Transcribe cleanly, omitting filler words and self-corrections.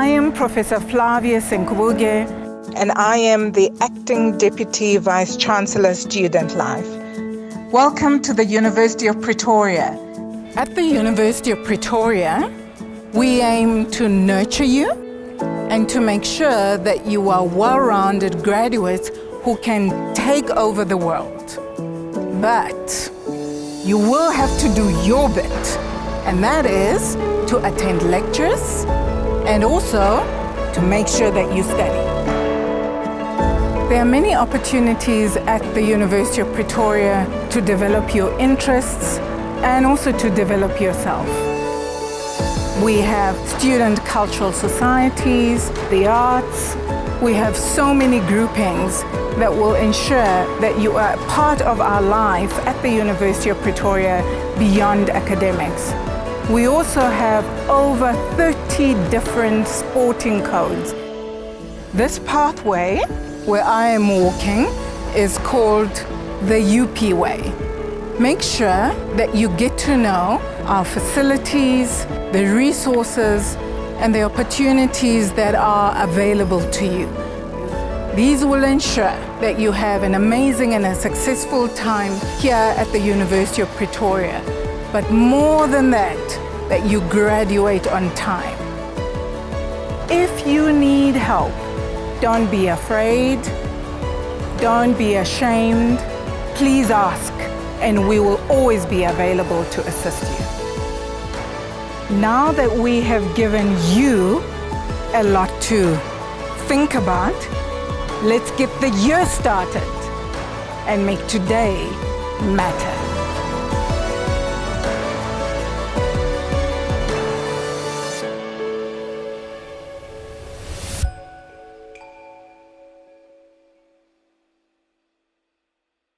I am Professor Flavia Senkubuge. And I am the Acting Deputy Vice-Chancellor, Student Life. Welcome to the University of Pretoria. At the University of Pretoria, we aim to nurture you and to make sure that you are well-rounded graduates who can take over the world. But you will have to do your bit, and that is to attend lectures and also to make sure that you study. There are many opportunities at the University of Pretoria to develop your interests and also to develop yourself. We have student cultural societies, the arts. We have so many groupings that will ensure that you are part of our life at the University of Pretoria beyond academics. We also have over 30 different sporting codes. This pathway where I am walking is called the UP Way. Make sure that you get to know our facilities, the resources, and the opportunities that are available to you. These will ensure that you have an amazing and a successful time here at the University of Pretoria. But more than that you graduate on time. If you need help, don't be afraid, don't be ashamed. Please ask, and we will always be available to assist you. Now that we have given you a lot to think about, let's get the year started and make today matter.